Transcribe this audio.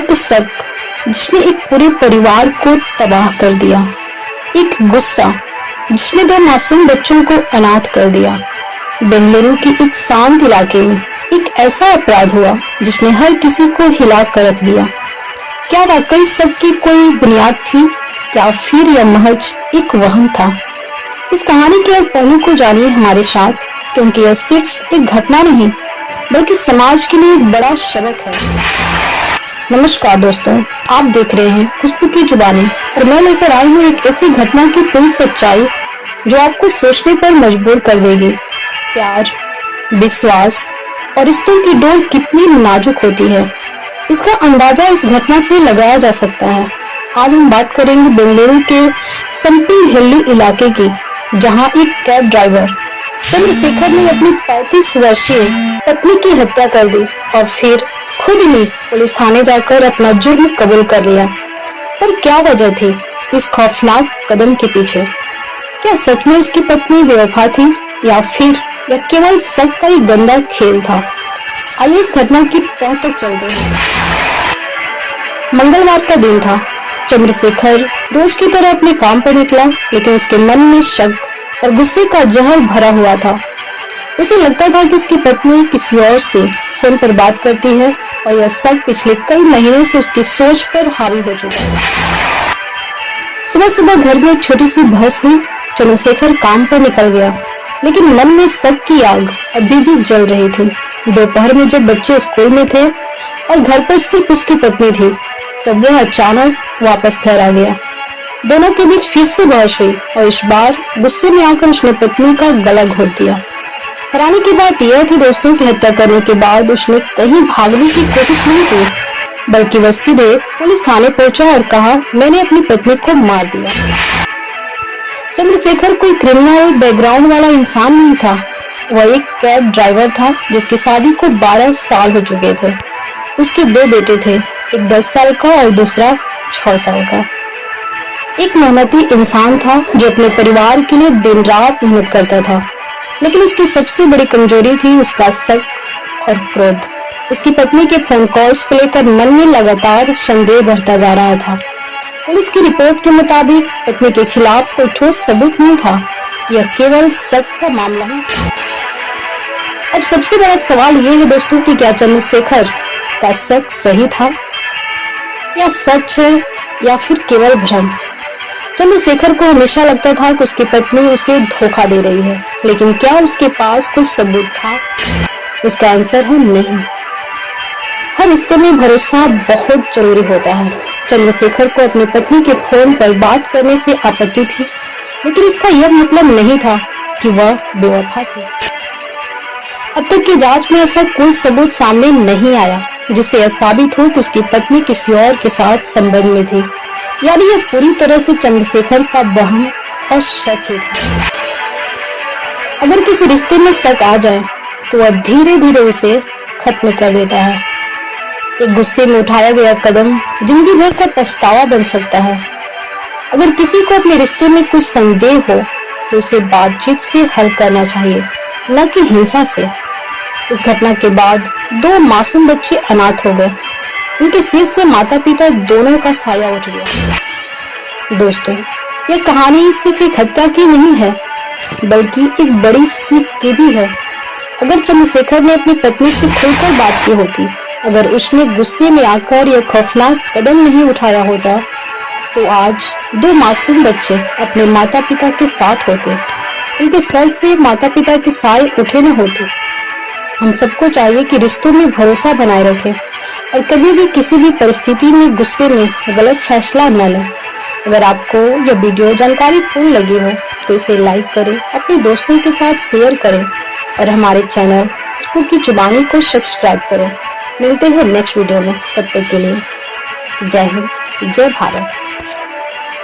एक शक जिसने एक पूरे परिवार को तबाह कर दिया, एक गुस्सा जिसने 2 मासूम बच्चों को अनाथ कर दिया। बेंगलुरु के एक शांत इलाके में एक ऐसा अपराध हुआ जिसने हर किसी को हिला कर रख दिया। क्या वाकई सबकी कोई बुनियाद थी या फिर यह महज एक वहम था? इस कहानी के एक पहलू को जानिए हमारे साथ, क्योंकि यह सिर्फ एक घटना नहीं बल्कि समाज के लिए एक बड़ा सबक है। नमस्कार दोस्तों, आप देख रहे हैं खुशबू की जुबानी और मैं लेकर आई हूँ एक ऐसी घटना की पूरी सच्चाई जो आपको सोचने पर मजबूर कर देगी। प्यार, विश्वास और रिश्तों की डोर कितनी नाजुक होती है, इसका अंदाजा इस घटना से लगाया जा सकता है। आज हम बात करेंगे बेंगलुरु के संपी हिल्ली इलाके की, जहां एक कैब ड्राइवर चंद्रशेखर ने अपनी 35 वर्षीय पत्नी की हत्या कर दी और फिर खुद ही पुलिस थाने जाकर अपना जुर्म कबूल कर लिया। पर क्या वजह थी इस खौफनाक कदम के पीछे? क्या सच में उसकी पत्नी बेवफा थी या फिर यह केवल शक का एक गंदा खेल था? आइए इस घटना की तह तक चलते हैं। मंगलवार का दिन था। चंद्रशेखर रोज की तरह अपने काम पर निकला, लेकिन उसके मन में शक और गुस्से का जहर भरा हुआ था। उसे लगता था कि उसकी पत्नी किसी और से फोन पर बात करती है और यह सब पिछले कई महीनों से उसकी सोच पर हावी हो चुका है। सुबह सुबह घर में एक छोटी सी बहस हुई। चंद्रशेखर काम पर निकल गया, लेकिन मन में शक की आग अभी भी जल रही थी। दोपहर में जब बच्चे स्कूल में थे और घर पर सिर्फ उसकी पत्नी थी, तब वह अचानक वापस घर आ गया। दोनों के बीच फिर से बहस हुई और इस बार गुस्से में आकर उसने पत्नी का गला घोट दिया। हैरानी की बात यह थी दोस्तों की हत्या करने के बाद उसने कहीं भागने की कोशिश नहीं की, बल्कि वह सीधे पुलिस थाने पहुंचा और कहा, मैंने अपनी पत्नी को मार दिया। चंद्रशेखर कोई क्रिमिनल बैकग्राउंड वाला इंसान नहीं था। वह एक कैब ड्राइवर था जिसकी शादी को 12 साल हो चुके थे। उसके 2 बेटे थे, एक 10 साल का और दूसरा 6 साल का। एक मेहनती इंसान था जो अपने परिवार के लिए दिन रात मेहनत करता था, लेकिन उसकी सबसे बड़ी कमजोरी थी उसका शक और क्रोध। उसकी पत्नी के फोन कॉल्स को लेकर मन में लगातार संदेह बढ़ता जा रहा था। पुलिस की रिपोर्ट के मुताबिक पत्नी के खिलाफ कोई ठोस सबूत नहीं था, यह केवल शक का मामला है। अब सबसे बड़ा सवाल ये है दोस्तों कि क्या चंद्रशेखर का शक सही था या सच है या फिर केवल भ्रम? चंद्रशेखर को हमेशा लगता था कि उसकी पत्नी उसे धोखा दे रही है, लेकिन क्या उसके पास कोई सबूत था? इसका आंसर है नहीं। हर रिश्ते में भरोसा बहुत जरूरी होता है। चंद्रशेखर को अपनी पत्नी के फोन पर बात करने से आपत्ति थी, लेकिन इसका यह मतलब नहीं था कि वह बेवफा थी। अब तक की जांच में ऐसा कोई सबूत सामने नहीं आया जिससे यह साबित हो कि उसकी पत्नी किसी और के साथ संबंध में थी। यानी यह पूरी तरह से चंद्रशेखर का वहम और शक ही था। अगर किसी रिश्ते में शक आ जाए तो वह धीरे धीरे उसे खत्म कर देता है। एक गुस्से में उठाया गया कदम जिंदगी भर का पछतावा बन सकता है। अगर किसी को अपने रिश्ते में कुछ संदेह हो तो उसे बातचीत से हल करना चाहिए, न कि हिंसा से। इस घटना के बाद 2 मासूम बच्चे अनाथ हो गए। उनके सिर से माता पिता दोनों का साया उठ गया। दोस्तों, यह कहानी सिर्फ एक हत्या की नहीं है, बल्कि एक बड़ी सीख की भी है। अगर चंद्रशेखर ने अपनी पत्नी से खुलकर बात की होती, अगर उसने गुस्से में आकर यह खौफनाक कदम नहीं उठाया होता, तो आज 2 मासूम बच्चे अपने माता पिता के साथ होते। उनके सर से माता पिता के साए उठे न होते। हम सबको चाहिए कि रिश्तों में भरोसा बनाए रखें और कभी भी किसी भी परिस्थिति में गुस्से में गलत फैसला न लें। अगर आपको यह वीडियो जानकारीपूर्ण लगी हो तो इसे लाइक करें, अपने दोस्तों के साथ शेयर करें और हमारे चैनल खुशबू की जुबानी को सब्सक्राइब करें। मिलते हैं नेक्स्ट वीडियो में, तब तक के लिए जय हिंद, जय भारत।